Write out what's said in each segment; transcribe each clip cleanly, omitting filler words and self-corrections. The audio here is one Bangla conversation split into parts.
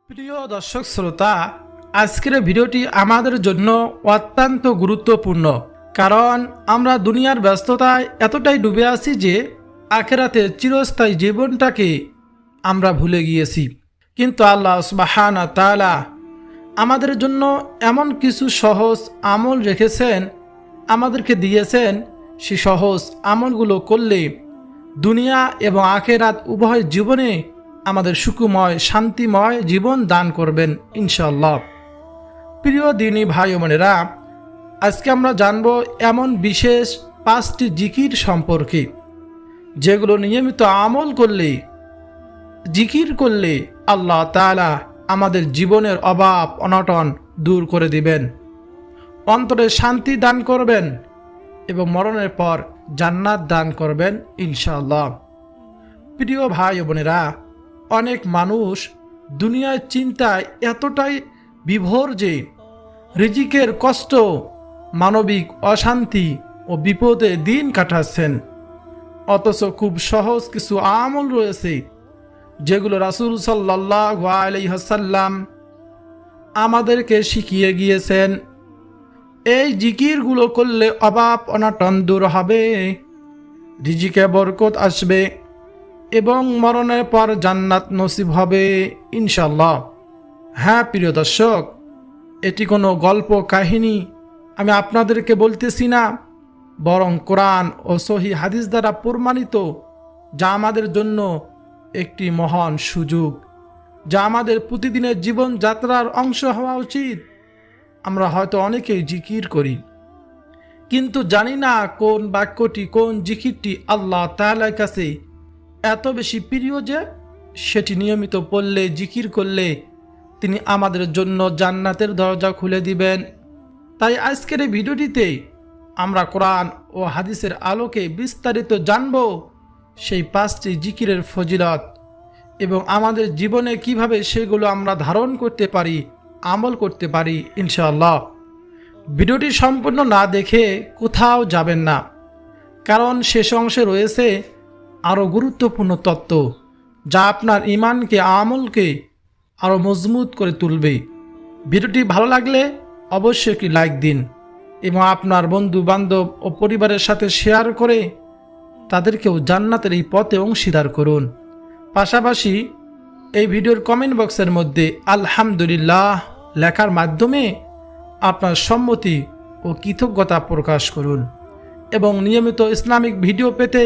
প্রিয় দর্শক শ্রোতা, আজকের ভিডিওটি আমাদের জন্য অত্যন্ত গুরুত্বপূর্ণ। কারণ আমরা দুনিয়ার ব্যস্ততায় এতটাই ডুবে আছি যে আখিরাতের চিরস্থায়ী জীবনটাকে আমরা ভুলে গিয়েছি। কিন্তু আল্লাহ সুবহানাহু ওয়া তাআলা আমাদের জন্য এমন কিছু সহজ আমল রেখেছেন, আমাদেরকে দিয়েছেন। সেই সহজ আমলগুলো করলে দুনিয়া এবং আখিরাত উভয় জীবনে আমাদের সুখময় শান্তিময় জীবন দান করবেন ইনশাআল্লাহ। প্রিয় দিনী ভাই ও বোনেরা, আজকে আমরা জানব এমন বিশেষ 5টি জিকির সম্পর্কে, যেগুলো নিয়মিত আমল করলে, জিকির করলে আল্লাহ তাআলা আমাদের জীবনের অভাব অনটন দূর করে দিবেন, অন্তরে শান্তি দান করবেন এবং মরণের পর জান্নাত দান করবেন ইনশাআল্লাহ। প্রিয় ভাই ও বোনেরা, অনেক মানুষ দুনিয়ার চিন্তায় এতটাই বিভোর যে রিজিকের কষ্ট, মানবিক অশান্তি ও বিপদে দিন কাটাচ্ছেন। অথচ খুব সহজ কিছু আমল রয়েছে যেগুলো রাসূল সাল্লাল্লাহু আলাইহি ওয়াসাল্লাম আমাদেরকে শিখিয়ে গিয়েছেন। এই জিকিরগুলো করলে অভাব অনটন দূর হবে, রিজিকে বরকত আসবে এবং মরণের পর জান্নাত নসিব হবে ইনশাআল্লাহ। হ্যাঁ প্রিয় দর্শক, এটি কোনো গল্প কাহিনী আমি আপনাদেরকে বলতেছি না, বরং কোরআন ও সহিহ হাদিস দ্বারা প্রমাণিত, যা আমাদের জন্য একটি মহান সুযোগ, যা আমাদের প্রতিদিনের জীবনযাত্রার অংশ হওয়া উচিত। আমরা হয়তো অনেকেই জিকির করি, কিন্তু জানি না কোন বাক্যটি, কোন জিকিরটি আল্লাহ তাআলার কাছে এত বেশি প্রিয় যে সেটি নিয়মিত পড়লে, জিকির করলে তিনি আমাদের জন্য জান্নাতের দরজা খুলে দিবেন। তাই আজকের এই ভিডিওটিতে আমরা কোরআন ও হাদিসের আলোকে বিস্তারিত জানব সেই 5টি জিকিরের ফজিলত এবং আমাদের জীবনে কিভাবে সেগুলো আমরা ধারণ করতে পারি, আমল করতে পারি ইনশাআল্লাহ। ভিডিওটি সম্পূর্ণ না দেখে কোথাও যাবেন না, কারণ শেষ অংশে রয়েছে আরও গুরুত্বপূর্ণ তত্ত্ব, যা আপনার ঈমানকে, আমলকে আরও মজবুত করে তুলবে। ভিডিওটি ভালো লাগলে অবশ্যই একটি লাইক দিন এবং আপনার বন্ধু বান্ধব ও পরিবারের সাথে শেয়ার করে তাদেরকেও জান্নাতের এই পথে অংশীদার করুন। পাশাপাশি এই ভিডিওর কমেন্ট বক্সের মধ্যে আলহামদুলিল্লাহ লেখার মাধ্যমে আপনার সম্মতি ও কৃতজ্ঞতা প্রকাশ করুন এবং নিয়মিত ইসলামিক ভিডিও পেতে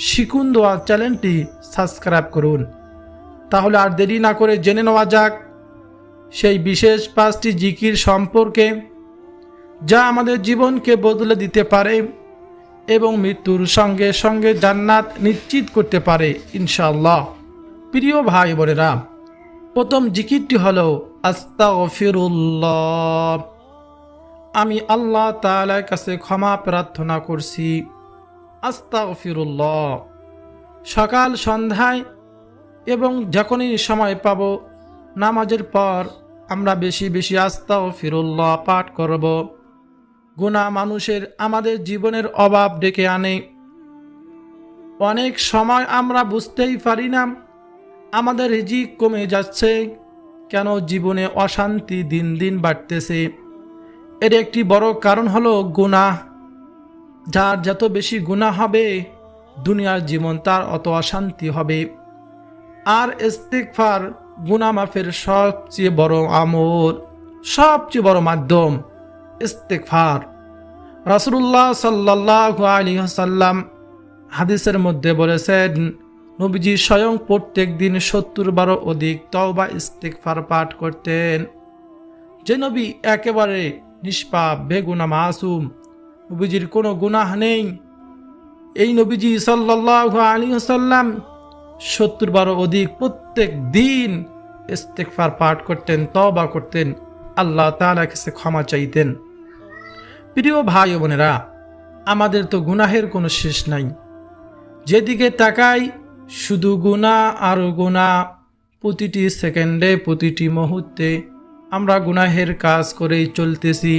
শিখুন দোয়া চ্যানেলটি সাবস্ক্রাইব করুন। তাহলে আর দেরি না করে জেনে নেওয়া যাক সেই বিশেষ 5টি জিকির সম্পর্কে, যা আমাদের জীবনকে বদলে দিতে পারে এবং মৃত্যুর সঙ্গে সঙ্গে জান্নাত নিশ্চিত করতে পারে ইনশাআল্লাহ। প্রিয় ভাই বোনেরা, প্রথম জিকিরটি হলো আস্তাগফিরুল্লাহ। আমি আল্লাহ তাআলার কাছে ক্ষমা প্রার্থনা করছি। আস্তাগফিরুল্লাহ। সকাল সন্ধ্যায় এবং যখনই সময় পাব, নামাজের পর আমরা বেশি বেশি আস্তাগফিরুল্লাহ পাঠ করব। গুনাহ মানুষের, আমাদের জীবনের অভাব ডেকে আনে। অনেক সময় আমরা বুঝতেই পারি না আমাদের রিজিক কমে যাচ্ছে, কেন জীবনে অশান্তি দিন দিন বাড়তেছে। এর একটি বড় কারণ হলো গুনাহ। যার যত বেশি গুনাহ হবে, দুনিয়ার জীবন তার অত অশান্তি হবে। আর ইস্তিগফার গুনাহ মাফের সবচেয়ে বড় আমল, সবচেয়ে বড় মাধ্যম ইস্তিগফার। রাসূলুল্লাহ সাল্লাল্লাহু আলাইহি ওয়াসাল্লাম হাদিসের মধ্যে বলেছেন, নবীজি স্বয়ং প্রত্যেক দিন 70 বার অধিক তওবা ইস্তিগফার পাঠ করতেন। যে নবী একেবারে নিষ্পাপ, বেগুনাহ, মাসুম, নবীজির কোনো গুনাহ নেই, এই নবীজি সাল্লাল্লাহু আলাইহি ওয়াসাল্লাম 70 বার অধিক প্রত্যেক দিন ইস্তিগফার পাঠ করতেন, তওবা করতেন, আল্লাহ তাআলার কাছে ক্ষমা চাইতেন। প্রিয় ভাই ও বোনেরা, আমাদের তো গুনাহের কোনো শেষ নাই। যেদিকে তাকাই শুধু গুনাহ আর গুনাহ। প্রতিটি সেকেন্ডে, প্রতিটি মুহূর্তে আমরা গুনাহের কাজ করেই চলতেছি।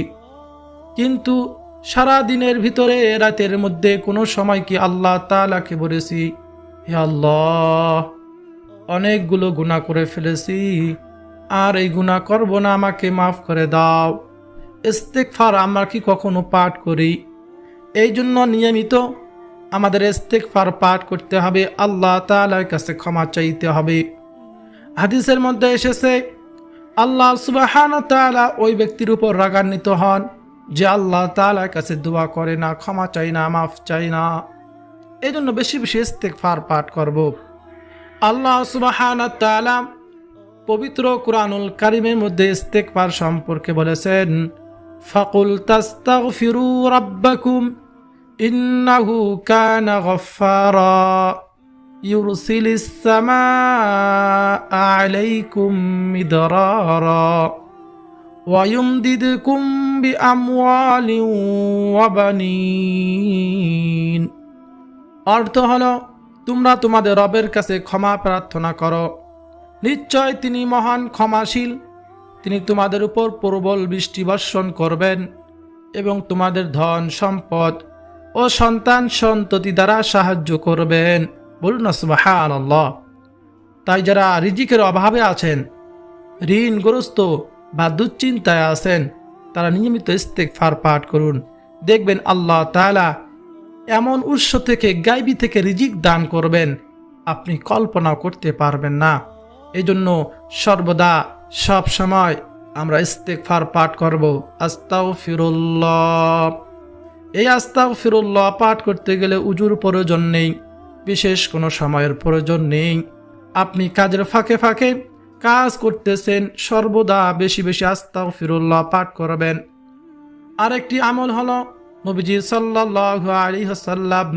কিন্তু সারা দিনের ভিতরে, রাতের মধ্যে কোনো সময় কি আল্লাহ তাআলাকে বলেছি, হে আল্লাহ, অনেকগুলো গুনাহ করে ফেলেছি, আর এই গুনাহ করব না, আমাকে মাফ করে দাও। ইস্তেগফার আমরা কি কখনো পাঠ করি? এই জন্য নিয়মিত আমাদের ইস্তেগফার পাঠ করতে হবে, আল্লাহ তাআলার কাছে ক্ষমা চাইতে হবে। হাদিসের মধ্যে এসেছে আল্লাহ সুবহানাহু ওয়া তাআলা ওই ব্যক্তির উপর রাগান্বিত হন যে আল্লাহ তাআলার কাছে দোয়া করে না, ক্ষমা চাই না, মাফ চাই না। এই জন্য বেশি বেশি ইস্তেগফার পাঠ করব। আল্লাহ সুবহানাহু ওয়া তাআলা পবিত্র কুরআনুল কারীমের মধ্যে ইস্তেগফার সম্পর্কে বলেছেন, ফাকুল তাস্তাগফিরু রাব্বাকুম ইন্নাহু কানা গফফারা ইউরসিলিস সামাআ আলাইকুম মিদরারা ওয়া ইউমদিদকুম বিআমওয়ালিন ওয়া বানিন। অর্থ হলো, তোমরা তোমাদের রবের কাছে ক্ষমা প্রার্থনা করো, নিশ্চয় তিনি মহান ক্ষমাশীল। তিনি তোমাদের উপর প্রবল বৃষ্টি বর্ষণ করবেন এবং তোমাদের ধন সম্পদ ও সন্তান সন্ততি দ্বারা সাহায্য করবেন। বলুন না সুবহানাল্লাহ। তাই যারা রিজিকের অভাবে আছেন, ঋণগ্রস্ত বা দুশ্চিন্তায় আছেন, তারা নিয়মিত ইস্তেগফার পাঠ করুন। দেখবেন আল্লাহ তাআলা এমন উৎস থেকে, গায়বী থেকে রিজিক দান করবেন, আপনি কল্পনাও করতে পারবেন না। এই জন্য সর্বদা সব সময় আমরা ইস্তেগফার পাঠ করব, আস্তাগফিরুল্লাহ। এই আস্তাগফিরুল্লাহ পাঠ করতে গেলে উজুর প্রয়োজন নেই, বিশেষ কোনো সময়ের প্রয়োজন নেই। আপনি কাজের ফাঁকে ফাঁকে কাজ করতেছেন, সর্বদা বেশি বেশি আস্তাগফিরুল্লাহ পাঠ করবেন। আরেকটি আমল হলো, নবীজি সাল্লাল্লাহু আলাইহি ওয়াসাল্লাম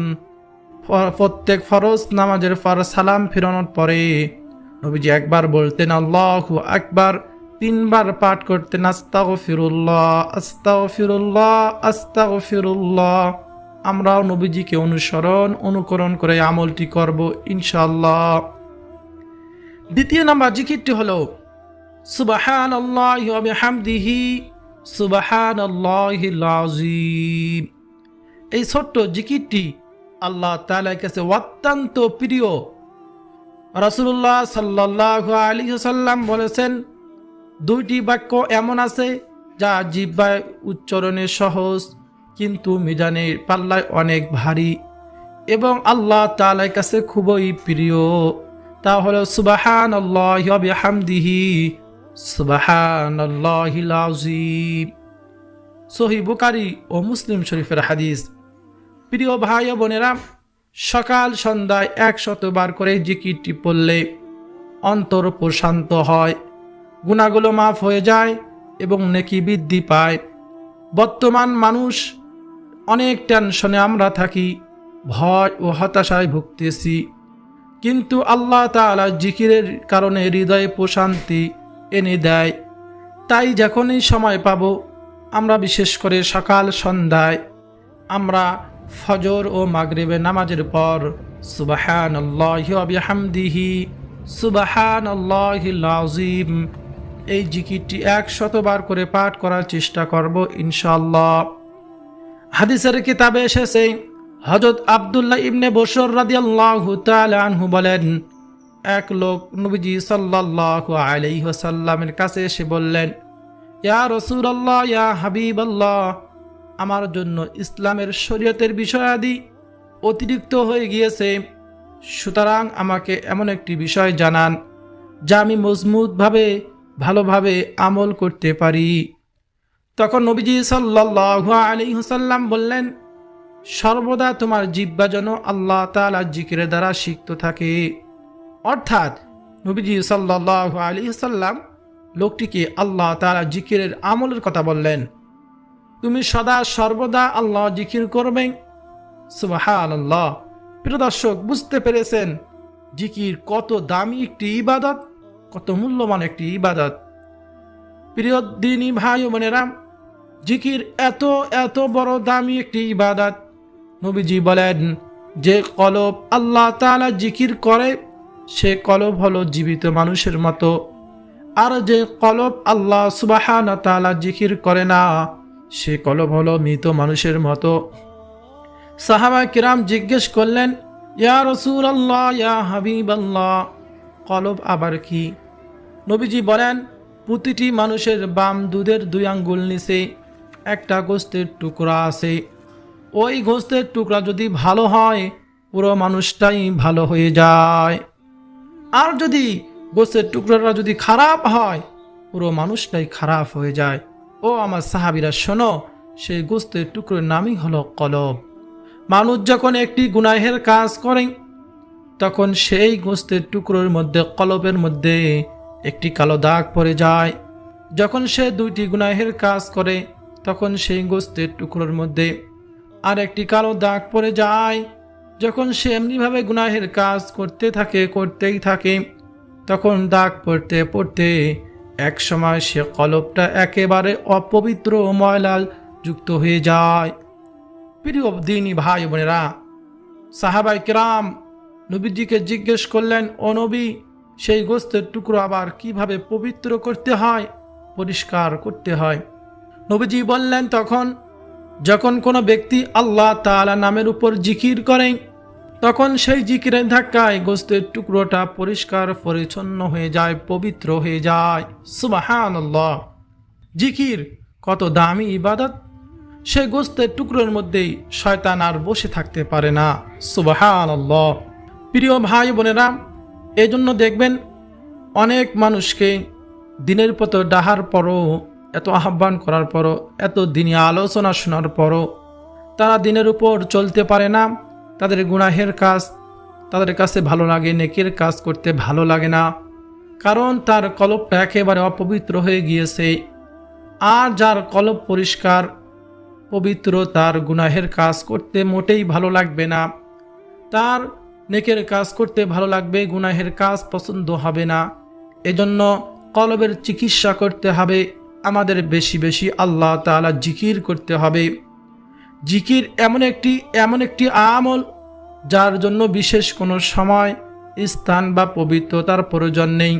প্রত্যেক ফরজ নামাজের পর সালাম ফিরানোর পরে নবীজি একবার বলতেন আল্লাহু আকবার, 3 বার পাঠ করতেন আস্তাগফিরুল্লাহ, আস্তাগফিরুল্লাহ, আস্তাগফিরুল্লাহ। আমরাও নবীজিকে অনুকরণ করে আমলটি করব ইনশাআল্লাহ। দ্বিতীয় নাম্বার জিকিরটি হলো সুবহানাল্লাহি ওয়া বিহামদিহি সুবহানাল্লাহিল আযীম। এই ছোট্ট জিকিরটি আল্লাহ তাআলার কাছে অত্যন্ত প্রিয়। রাসূলুল্লাহ সাল্লাল্লাহু আলাইহি ওয়াসাল্লাম বলেছেন, 2টি বাক্য এমন আছে যা জিহ্বায় উচ্চারণে সহজ কিন্তু মিজানের পাল্লায় অনেক ভারী এবং আল্লাহ তাআলার কাছে খুবই প্রিয়। তা হলো সুবহানাল্লাহি ওয়া বিহামদিহি সুবহানাল্লাহিল আযীম। সহিহ বুখারী ও মুসলিম শরীফের হাদিস। প্রিয় ভাই ও বোনেরা, সকাল সন্ধ্যায় 100 বার করে জিকিরটি পড়লে অন্তর প্রশান্ত হয়, গুনাহগুলো মাফ হয়ে যায় এবং নেকি বৃদ্ধি পায়। বর্তমান মানুষ অনেক টেনশনে আমরা থাকি, ভয় ও হতাশায় ভুগতেছি, কিন্তু আল্লাহ তাআলা জিকিরের কারণে হৃদয়ে প্রশান্তি এনে দেয়। তাই যখনই সময় পাব, আমরা বিশেষ করে সকাল সন্ধ্যায় আমরা ফজর ও মাগরিবের নামাজের পর সুবহানাল্লাহি ওয়া বিহামদিহি সুবহানাল্লাহিল আযীম এই জিকিরটি 100 বার করে পাঠ করার চেষ্টা করব ইনশাআল্লাহ। হাদিসের কিতাবে এসেছে, হযরত আব্দুল্লাহ ইবনে বশর রাদিয়াল্লাহু তাআলা আনহু বলেন, এক লোক নবীজি সাল্লাল্লাহু আলাইহি ওয়াসাল্লামের কাছে এসে বললেন, ইয়া রাসূলুল্লাহ, ইয়া হাবিবাল্লাহ, আমার জন্য ইসলামের শরীয়তের বিষয়াদি অতিরিক্ত হয়ে গিয়েছে, সুতরাং আমাকে এমন একটি বিষয় জানান যা আমি মজবুতভাবে ভালোভাবে আমল করতে পারি। তখন নবীজি সাল্লাল্লাহু আলাইহি ওয়াসাল্লাম বললেন, সর্বদা তোমার জিহ্বা যেন আল্লাহ তাআলার জিকিরের দ্বারা সিক্ত থাকে। অর্থাৎ নবীজি সাল্লাল্লাহু আলাইহি ওয়াসাল্লাম লোকটিকে আল্লাহ তাআলার জিকিরের আমলের কথা বললেন। তুমি সদা সর্বদা আল্লাহ জিকির করবে। সুবহানাল্লাহ। প্রিয় দর্শক, বুঝতে পেরেছেন জিকির কত দামি একটি ইবাদত, কত মূল্যবান একটি ইবাদত। প্রিয় দ্বীনী ভাই ও বোনেরা, জিকির এত এত বড় দামি একটি ইবাদত। নবীজি বলেন, যে কলব আল্লাহ তাআলা জিকির করে সে কলব হলো জীবিত মানুষের মতো, আর যে কলব আল্লাহ সুবহানাহু ওয়া তাআলা জিকির করে না সে কলব হলো মৃত মানুষের মতো। সাহাবা কিরাম জিজ্ঞেস করলেন, ইয়া রাসূলুল্লাহ, ইয়া হাবিবাল্লাহ, কলব আবার কি? নবীজি বলেন, প্রতিটি মানুষের বাম দুধের 2 আঙ্গুল নিচে একটা গোস্তের টুকরা আছে। ওই গোস্তের টুকরা যদি ভালো হয় পুরো মানুষটাই ভালো হয়ে যায়, আর যদি গোস্তের টুকরাটা যদি খারাপ হয় পুরো মানুষটাই খারাপ হয়ে যায়। ও আমার সাহাবীরা শোনো, সেই গোস্তের টুকরোর নামই হলো কলব। মানুষ যখন একটি গুনাহের কাজ করে তখন সেই গোস্তের টুকরোর মধ্যে, কলবের মধ্যে একটি কালো দাগ পড়ে যায়। যখন সে 2টি গুনাহের কাজ করে তখন সেই গোস্তের টুকরোর মধ্যে আর একটি কালো দাগ পড়ে যায়। যখন সে এমনিভাবে গুনাহের কাজ করতেই থাকে তখন দাগ পড়তে পড়তে এক সময় সে কলবটা একেবারে অপবিত্র ময়লা যুক্ত হয়ে যায়। প্রিয় দিনী ভাই বোনেরা, সাহাবায়ে কেরাম নবীজিকে জিজ্ঞেস করলেন, ও নবী, সেই গোস্তের টুকরো আবার কিভাবে পবিত্র করতে হয়, পরিষ্কার করতে হয়? নবীজি বললেন, যখন কোনো ব্যক্তি আল্লাহ তাআলা নামের উপর জিকির করে তখন সেই জিকিরের ধাক্কায় গোস্তের টুকরোটা পরিষ্কার পরিচ্ছন্ন হয়ে যায়, পবিত্র হয়ে যায়। সুবহানাল্লাহ! জিকির কত দামি ইবাদত! সেই গোস্তের টুকরোর মধ্যেই শয়তান আর বসে থাকতে পারে না। সুবহানাল্লাহ! প্রিয় ভাই বোনেরা, এজন্য দেখবেন অনেক মানুষকে দিনের পর ডাহার পরও, এত আহ্বান করার পরও, এত দিনী আলোচনা শোনার পরও তারা দিনের উপর চলতে পারে না। তাদের গুনাহের কাজ তাদের কাছে ভালো লাগে, নেকির কাজ করতে ভালো লাগে না, কারণ তার কলবটা একেবারে অপবিত্র হয়ে গিয়েছে। আর যার কলব পরিষ্কার পবিত্র তার গুনাহের কাজ করতে মোটেই ভালো লাগবে না, তার নেকের কাজ করতে ভালো লাগবে, গুনাহের কাজ পছন্দ হবে না। এজন্য কলবের চিকিৎসা করতে হবে, আমাদের বেশি বেশি আল্লাহ তাআলা জিকির করতে হবে। জিকির এমন একটি আমল যার জন্য বিশেষ কোনো সময়, স্থান বা পবিত্রতার প্রয়োজন নেই।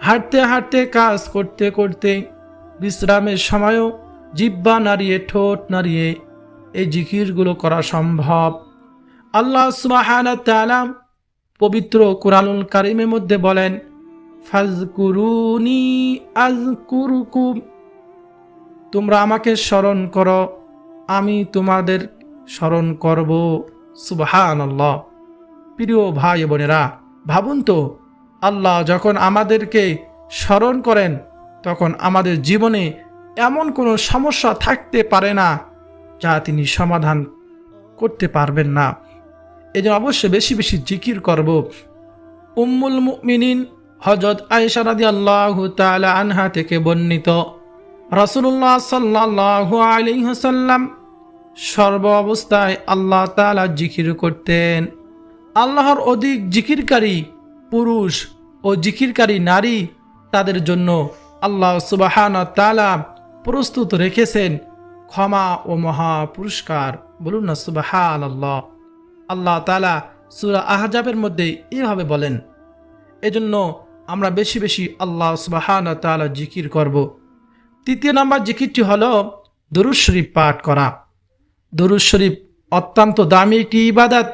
হাঁটতে হাঁটতে, কাজ করতে করতে, বিশ্রামের সময়ও জিহ্বা নাড়িয়ে, ঠোঁট নাড়িয়ে এই জিকিরগুলো করা সম্ভব। আল্লাহ সুবহানাহু ওয়া তাআলা পবিত্র কুরআনুল কারীমের মধ্যে বলেন, ফাযকুরুনি আযকুরুকুম, তোমরা আমাকে স্মরণ করো, আমি তোমাদের স্মরণ করব। সুবহানাল্লাহ! প্রিয় ভাই বোনেরা, ভাবুন তো, আল্লাহ যখন আমাদেরকে স্মরণ করেন তখন আমাদের জীবনে এমন কোনো সমস্যা থাকতে পারে না যা তিনি সমাধান করতে পারবেন না। এজন্য অবশ্যই বেশি বেশি জিকির করব। উম্মুল মুমিনিন হযরত আয়েশা রাদিয়াল্লাহু তাআলা আনহা থেকে বর্ণিত, রাসূলুল্লাহ সাল্লাল্লাহু আলাইহি ওয়াসাল্লাম সর্ব অবস্থায় আল্লাহ তাআলা জিকির করতেন। আল্লাহর অধিক জিকিরকারী পুরুষ ও জিকিরকারী নারী, তাদের জন্য আল্লাহ সুবহানাহু ওয়া তাআলা প্রস্তুত রেখেছেন ক্ষমা ও মহা পুরস্কার। বলুন না সুবহানাল্লাহ! আল্লাহ তাআলা সূরা আহজাবের মধ্যে এভাবে বলেন। এজন্য আমরা বেশি বেশি আল্লাহ সুবহানাহু ওয়া তাআলা জিকির করব। 3 নম্বর জিকিরটি হলো দরুদ শরীফ পাঠ করা। দরুদ শরীফ অত্যন্ত দামি একটি ইবাদত।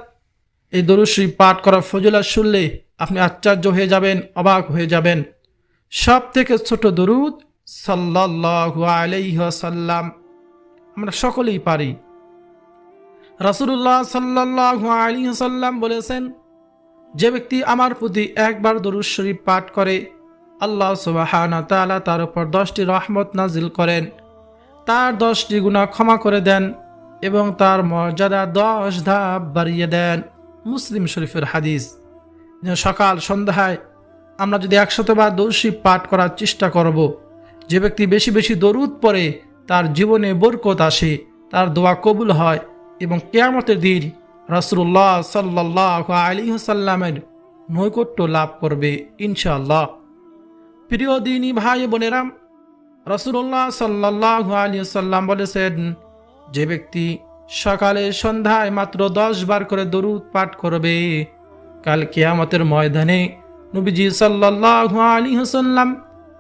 এই দরুদ শরীফ পাঠ করার ফজিলত শুনলে আপনি আশ্চর্য হয়ে যাবেন, অবাক হয়ে যাবেন। সব থেকে ছোট দরুদ সাল্লাল্লাহু আলাইহি ওয়াসাল্লাম আমরা সকলেই পারি। রাসূলুল্লাহ সাল্লাল্লাহু আলাইহি ওয়াসাল্লাম বলেছেন, যে ব্যক্তি আমার প্রতি একবার দরুদ শরীফ পাঠ করে আল্লাহ সুবহানাহু ওয়া তাআলা তার উপর 10টি রহমত নাজিল করেন, তার 10টি গুনাহ ক্ষমা করে দেন এবং তার মর্যাদা 10 ধাপ বাড়িয়ে দেন। মুসলিম শরীফের হাদিস। সকাল সন্ধ্যায় আমরা যদি 100 বার দরুদ শরীফ পাঠ করার চেষ্টা করব, যে ব্যক্তি বেশি বেশি দরুদ পড়ে তার জীবনে বরকত আসে, তার দোয়া কবুল হয় এবং কিয়ামতের দিন রাসূলুল্লাহ সাল্লাল্লাহু আলাইহি ওয়াসাল্লামের নৈকট্য লাভ করবে ইনশাআল্লাহ। প্রিয় দিনী ভাই বোনেরা, রাসূলুল্লাহ সাল্লাল্লাহু আলাইহি ওয়াসাল্লাম বলেছেন, যে ব্যক্তি সকালে সন্ধ্যায় মাত্র 10 বার করে দরুদ পাঠ করবে, কাল কিয়ামতের ময়দানে নবীজি সাল্লাল্লাহু আলাইহি ওয়াসাল্লাম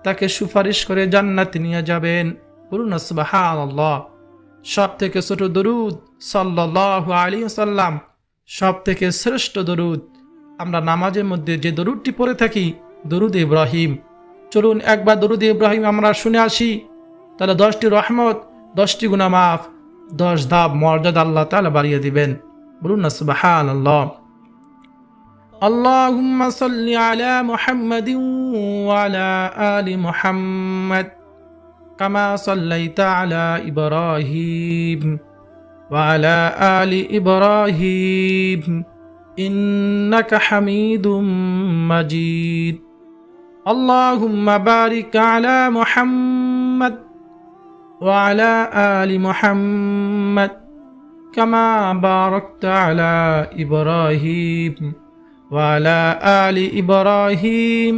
তাকে সুপারিশ করে জান্নাতে নিয়ে যাবেন। বলুন না সুবহানাল্লাহ! সব থেকে ছোট দরুদ সাল্লাল্লাহু আলাইহি ওয়াসাল্লাম, সব থেকে শ্রেষ্ঠ দরুদ। আমরা নামাজের মধ্যে যে দরুদটি পড়ে থাকি, দরুদ ইব্রাহিম, চলুন একবার দরুদ ইব্রাহিম আমরা শুনে আসি, তাহলে 10টি রহমত, 10টি গুনাহ মাফ, 10 ধাপ মর্যাদা আল্লাহ তাআলা বাড়িয়ে দিবেন। বলুন না সুবহানাল্লাহ। আল্লাহুম্মা সাল্লি আলা মুহাম্মাদিন ওয়া আলা আলি মুহাম্মাদ কামা সাল্লাইতা আলা ইব্রাহিম ওয়া আলা আলি ইব্রাহিম ইন্নাকা হামিদুম মাজিদ। আল্লাহুম্মা বারিক আলা মুহাম্মাদ ওয়া আলা আলি মুহাম্মাদ কামা বারাকতা আলা ইব্রাহিম ওয়া আলা আলি ইব্রাহিম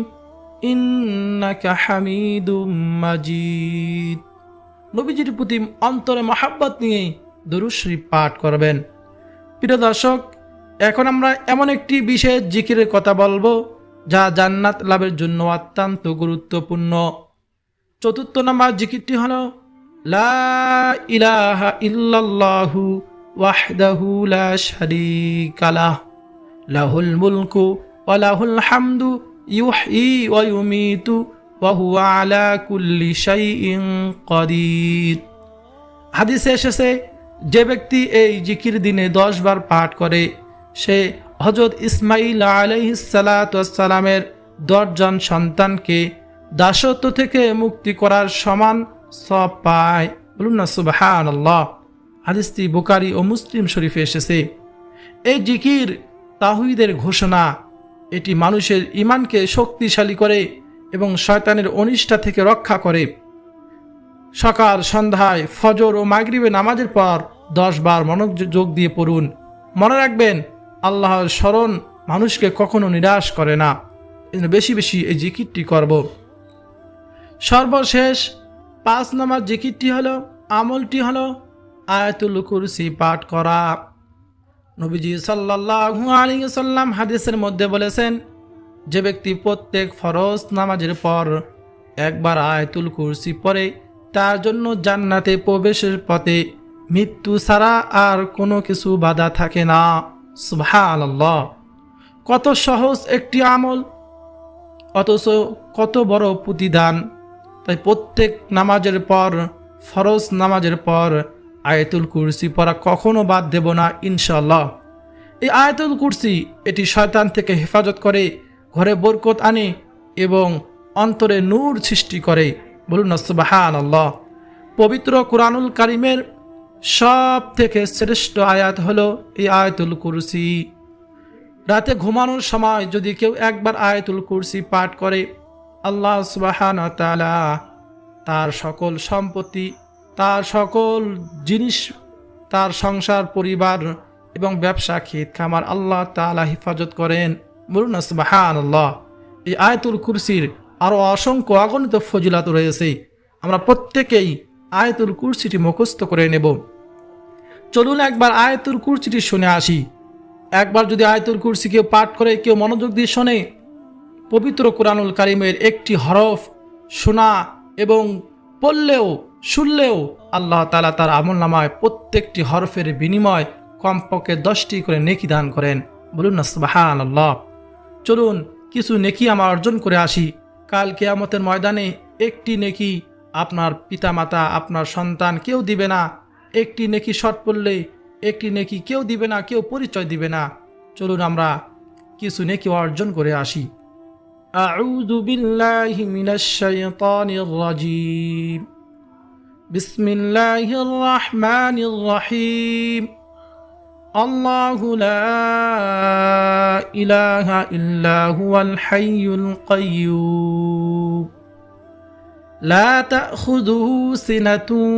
ইন্নাকা হামিদুম মাজিদ। নবীজির প্রতি অন্তরে মহাব্বত নিয়ে দরুদ শরীফ পাঠ করবেন। প্রিয় দর্শক, এখন আমরা এমন একটি বিশেষ জিকিরের কথা বলবো যা জান্নাত লাভের জন্য অত্যন্ত গুরুত্বপূর্ণ। 4 নম্বর জিকিরটি হলো লা ইলাহা ইল্লাল্লাহু ওয়াহদাহু লা শারীকা লাহ লাহুল মুলকু ওয়া লাহুল হামদু ইউহয়ী ওয়া ইউমীতু ওয়া হুয়া আলা কুল্লি শাইইন কাদির। হাদিসে এসেছে, যে ব্যক্তি এই জিকির দিনে 10 বার পাঠ করে সে হযরত ইসমাঈল আলাইহিস সালাতু ওয়াস সালামের 10 জন সন্তানকে দাসত্ব থেকে মুক্তি করার সমান সওয়াব পায়। বলুন না সুবহানাল্লাহ। হাদিসটি বুখারী ও মুসলিম শরীফে এসেছে। এই জিকির তাওহীদের ঘোষণা। এটি মানুষের ঈমানকে শক্তিশালী করে এবং শয়তানের অনিষ্ঠা থেকে রক্ষা করে। সকাল সন্ধ্যায় ফজর ও মাগরিবে নামাজের পর 10 বার মনোযোগ দিয়ে পড়ুন। মনে রাখবেন, আল্লাহর স্মরণ মানুষকে কখনো নিরাশ করে না। এজন্য বেশি বেশি এই জিকিরটি করব। সর্বশেষ 5 নম্বর জিকিরটি হলো, আমলটি হলো আয়াতুল কুরসি পাঠ করা। নবীজি সাল্লাল্লাহু আলাইহি ওয়াসাল্লাম হাদিসের মধ্যে বলেছেন, যে ব্যক্তি প্রত্যেক ফরজ নামাজের পর একবার আয়াতুল কুরসি পড়ে তার জন্য জান্নাতে প্রবেশের পথে মৃত্যু ছাড়া আর কোনো কিছু বাধা থাকে না। সুবহানাল্লাহ। কত সহজ একটি আমল, অথচ কত বড় প্রতিদান। তাই প্রত্যেক নামাজের পর, ফরজ নামাজের পর আয়াতুল কুরসি পড়া কখনো বাদ দেব না ইনশাআল্লাহ। এই আয়াতুল কুরসি এটি শয়তান থেকে হেফাজত করে, ঘরে বরকত আনে এবং অন্তরে নূর সৃষ্টি করে। বলুন না সুবহানাল্লাহ। পবিত্র কুরআনুল কারীমের সব থেকে শ্রেষ্ঠ আয়াত হলো এই আয়াতুল কুরসি। রাতে ঘুমানোর সময় যদি কেউ একবার আয়াতুল কুরসি পাঠ করে, আল্লাহ সুবহানাহু ওয়া তাআলা তার সকল সম্পত্তি, তার সকল জিনিস, তার সংসার, পরিবার এবং ব্যবসা, ক্ষেত খামার আল্লাহ তাআলা হেফাজত করেন। বলুন না সুবহানাল্লাহ। এই আয়াতুল কুরসির আরও অসংখ্য অগণিত ফজিলত রয়েছে। আমরা প্রত্যেকেই আয়াতুল কুরসিটি মুখস্থ করে নেব। চলুন একবার আয়াতুল কুরসিটি শুনে আসি। একবার যদি আয়াতুল কুরসি কেউ পাঠ করে, কেউ মনোযোগ দিয়ে শোনে, পবিত্র কুরআনুল কারীমের একটি হরফ শোনা এবং পড়লেও শুনলেও আল্লাহ তাআলা তার আমলনামায় প্রত্যেকটি হরফের বিনিময় কমপক্ষে 10টি করে নেকি দান করেন। বলুন না সুবহানাল্লাহ। চলুন কিছু নেকি আমরা অর্জন করে আসি। কাল কিয়ামতের ময়দানে একটি নেকি আপনার পিতামাতা, আপনার সন্তান কেউ দিবে না। একটি নেকি শর্ট পড়লে একটি নেকি কেউ দিবে না, কেউ পরিচয় দিবে না। চলুন আমরা কিছু নেকি অর্জন করে আসি। আউযু বিল্লাহি মিনাশ শাইতানির রাজীম। বিসমিল্লাহির রাহমানির রহিম। আল্লাহু লা ইলাহা ইল্লা হুয়াল হাইয়ুল কাইয়্যুম লা তাখুযুহু সিনাতুন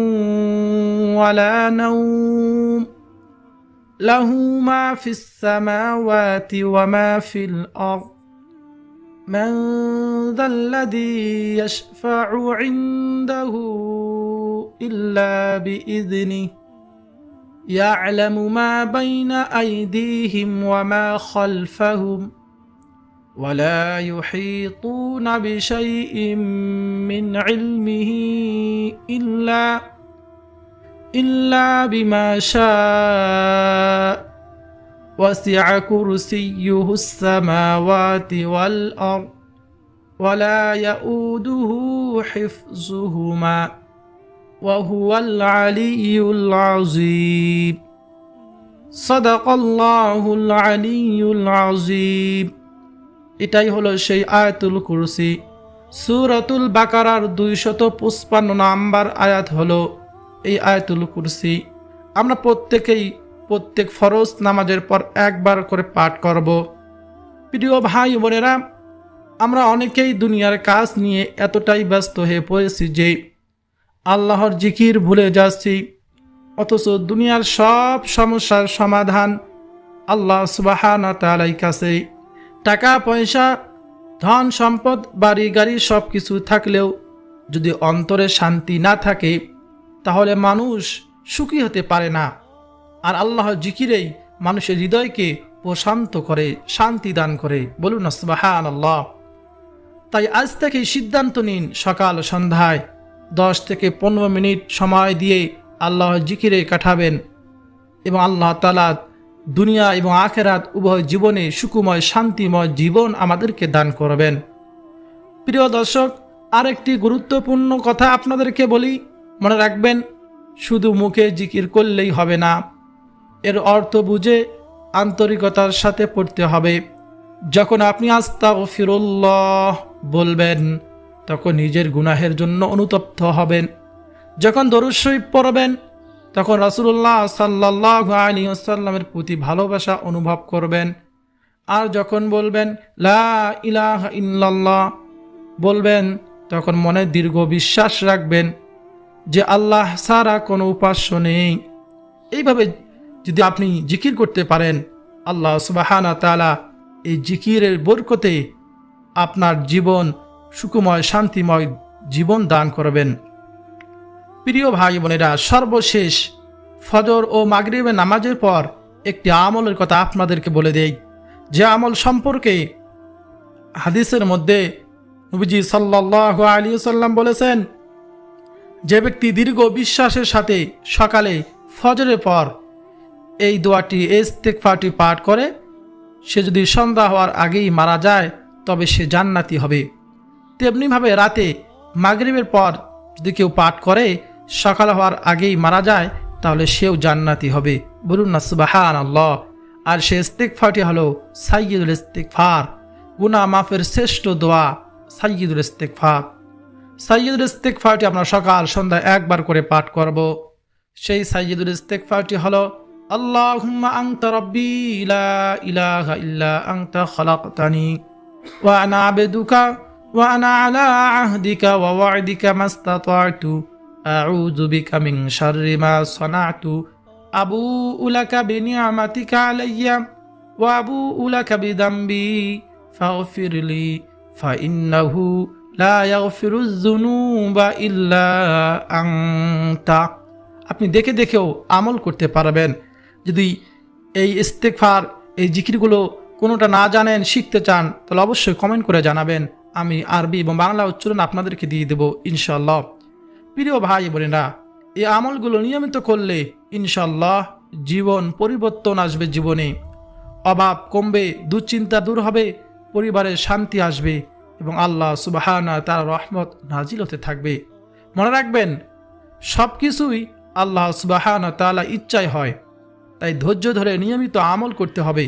ওয়ালা নাওম লাহু মা ফিস সামাওয়াতি ওয়া মা ফিল আরদ মান যাল্লাযী ইয়াশফা'ু 'ইনদাহু ইল্লা বিইذনিহি يعلم ما بين أيديهم وما خلفهم ولا يحيطون بشيء من علمه إلا بما شاء وسع كرسيه السماوات والأرض ولا يؤوده حفظهما وهو العلي العظيم صدق الله العلي العظيم। এটাই হলো সেই আয়াতুল কুরসি। সূরাতুল বাকারার 255 নম্বর আয়াত হলো এই আয়াতুল কুরসি। আমরা প্রত্যেক ফরজ নামাজের পর একবার করে পাঠ করব। প্রিয় ভাই বোনেরা, আমরা অনেকেই দুনিয়ার কাজ নিয়ে এতটাই ব্যস্ত হয়ে পড়েছি যে আল্লাহর জিকির ভুলে যাচ্ছি, অথচ দুনিয়ার সব সমস্যার সমাধান আল্লাহ সুবহানাহু ওয়া তাআলার কাছে। টাকা পয়সা, ধন সম্পদ, বাড়ি গাড়ি সব কিছু থাকলেও যদি অন্তরে শান্তি না থাকে তাহলে মানুষ সুখী হতে পারে না। আর আল্লাহর জিকিরেই মানুষের হৃদয়কে প্রশান্ত করে, শান্তি দান করে। বলুন না সুবহানাল্লাহ। তাই আজ থেকে সিদ্ধান্ত নিন, সকাল সন্ধ্যায় 10 থেকে 15 মিনিট সময় দিয়ে আল্লাহর জিকিরে কাটাবেন এবং আল্লাহ তাআলা দুনিয়া এবং আখিরাত উভয় জীবনে সুখময় শান্তিময় জীবন আমাদেরকে দান করবেন। প্রিয় দর্শক, আরেকটি গুরুত্বপূর্ণ কথা আপনাদেরকে বলি, মনে রাখবেন শুধু মুখে জিকির করলেই হবে না, এর অর্থ বুঝে আন্তরিকতার সাথে পড়তে হবে। যখন আপনি আস্তাগফিরুল্লাহ বলবেন তখন নিজের গুনাহের জন্য অনুতপ্ত হবেন। যখন দরুদ শরীফ পড়বেন তখন রাসূলুল্লাহ সাল্লাল্লাহু আলাইহি ওয়াসাল্লামের প্রতি ভালোবাসা অনুভব করবেন। আর যখন বলবেন লা ইলাহা ইল্লাল্লাহ বলবেন তখন মনে দৃঢ় বিশ্বাস রাখবেন যে আল্লাহ ছাড়া কোনো উপাস্য নেই। এইভাবে যদি আপনি জিকির করতে পারেন, আল্লাহ সুবহানাহু ওয়া তাআলা এই জিকিরের বরকতে আপনার জীবন সুখময় শান্তিময় জীবন দান করবেন। প্রিয় ভাই বোনেরা, সর্বশেষ ফজর ও মাগরিবের নামাজের পর একটি আমলের কথা আপনাদেরকে বলে দেই, যে আমল সম্পর্কে হাদিসের মধ্যে নবীজি সাল্লাল্লাহু আলাইহি ওয়াসাল্লাম বলেছেন, যে ব্যক্তি দীর্ঘ বিশ্বাসের সাথে সকালে ফজরের পর এই দোয়াটি ইস্তিগফারটি পাঠ করে সে যদি সন্ধ্যা হওয়ার আগেই মারা যায় তবে সে জান্নাতি হবে। তেমনিভাবে রাতে মাগরিবের পর যদি কেউ পাঠ করে সকাল হওয়ার আগেই মারা যায় তাহলে সেও জান্নাতি হবে। বলুন না সুবহানাল্লাহ। আর সে ইস্তিগফারটি হলো সাইয়্যিদুল ইস্তিগফার, গুনাহ মাফের শ্রেষ্ঠ দোয়া সাইয়্যিদুল ইস্তিগফার। সাইয়্যিদুল ইস্তিগফারটি আমরা সকাল সন্ধ্যা একবার করে পাঠ করব। সেই সাইয়্যিদুল ইস্তিগফারটি হলো আল্লাহুম্মা আনতা রাব্বি লা ইলাহা ইল্লা আনতা খালাকতানি ওয়া আনা আবদুকা ওয়া আনা আলা আহদিকা ওয়া ওয়া'দিকা মাস্তাতা'তু আউযু বিকা মিন শাররি মা সানা'তু আবুউ লাকা বিনি'মাতিকা আলাইয়া ওয়া আবুউ লাকা বিযামবি ফাগফিরলি ফাইন্নাহু লা ইয়াগফিরুয যুনুবা ইল্লা আনতা। আপনি দেখে দেখেও আমল করতে পারবেন। যদি এই ইস্তিগফার, এই জিকিরগুলো কোনোটা না জানেন, শিখতে চান, তাহলে অবশ্যই কমেন্ট করে জানাবেন। আমি আরবি এবং বাংলা উচ্চারণ আপনাদেরকে দিয়ে দেব ইনশাআল্লাহ। প্রিয় ভাই বোনেরা, এই আমলগুলো নিয়মিত করলে ইনশাআল্লাহ জীবন পরিবর্তন আসবে, জীবনে অভাব কমবে, দুশ্চিন্তা দূর হবে, পরিবারে শান্তি আসবে এবং আল্লাহ সুবহানাহু ওয়া তাআলার রহমত নাজিল হতে থাকবে। মনে রাখবেন সব কিছুই আল্লাহ সুবহানাহু ওয়া তাআলা ইচ্ছায় হয়, তাই ধৈর্য ধরে নিয়মিত আমল করতে হবে।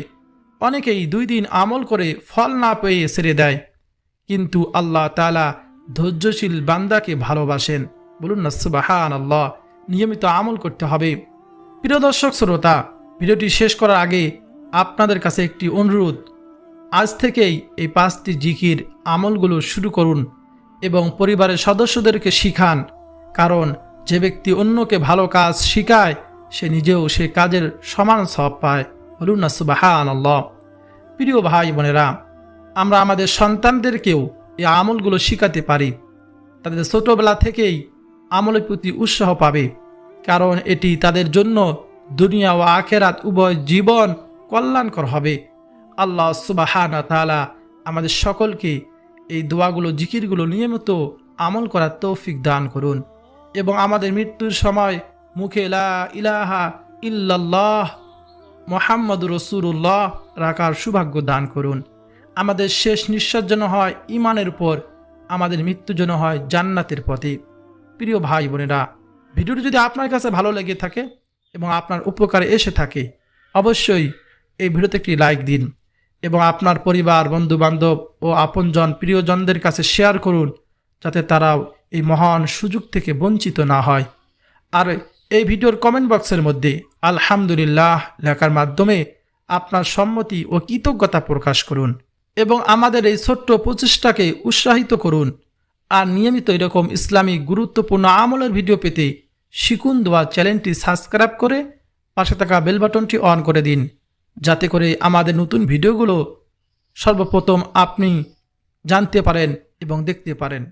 অনেকেই 2 দিন আমল করে ফল না পেয়ে ছেড়ে দেয়, কিন্তু আল্লাহ তাআলা ধৈর্যশীল বান্দাকে ভালোবাসেন। বলুন না সুবহানাল্লাহ। নিয়মিত আমল করতে হবে। প্রিয় দর্শক শ্রোতা, ভিডিওটি শেষ করার আগে আপনাদের কাছে একটি অনুরোধ, আজ থেকেই এই 5টি জিকির আমলগুলো শুরু করুন এবং পরিবারের সদস্যদেরকে শিখান, কারণ যে ব্যক্তি অন্যকে ভালো কাজ শিখায় সে নিজেও সে কাজের সমান সওয়াব পায়। বলুন না সুবহানাল্লাহ। প্রিয় ভাই বোনেরা, আমরা আমাদের সন্তানদেরকেও এই আমলগুলো শিখাতে পারি, তাদের ছোটবেলা থেকেই আমলের প্রতি উৎসাহ পাবে, কারণ এটি তাদের জন্য দুনিয়া ও আখিরাত উভয় জীবন কল্যাণকর হবে। আল্লাহ সুবহানাহু ওয়া তাআলা আমাদের সকলকে এই দোয়াগুলো, জিকিরগুলো নিয়মিত আমল করার তৌফিক দান করুন এবং আমাদের মৃত্যুর সময় মুখে লা ইলাহা ইল্লাল্লাহ মুহাম্মাদুর রাসূলুল্লাহ রাখার সৌভাগ্য দান করুন। আমাদের শেষ নিঃশ্বাস যেন হয় ঈমানের উপর, আমাদের মৃত্যু যেন হয় জান্নাতের পথে। প্রিয় ভাই বোনেরা, ভিডিওটি যদি আপনার কাছে ভালো লেগে থাকে এবং আপনার উপকারে এসে থাকে, অবশ্যই এই ভিডিওতে একটি লাইক দিন এবং আপনার পরিবার, বন্ধু বান্ধব ও আপনজন প্রিয়জনদের কাছে শেয়ার করুন, যাতে তারাও এই মহান সুযোগ থেকে বঞ্চিত না হয়। আর এই ভিডিওর কমেন্ট বক্সের মধ্যে আলহামদুলিল্লাহ লেখার মাধ্যমে আপনার সম্মতি ও কৃতজ্ঞতা প্রকাশ করুন এবং আমাদের এই ছোট্ট প্রচেষ্টাকে উৎসাহিত করুন। আর নিয়মিত এরকম ইসলামিক গুরুত্বপূর্ণ আমলের ভিডিও পেতে শিকুন দোয়া চ্যানেলটি সাবস্ক্রাইব করে পাশে থাকা বেল বাটনটি অন করে দিন, যাতে করে আমাদের নতুন ভিডিওগুলো সর্বপ্রথম আপনি জানতে পারেন এবং দেখতে পারেন।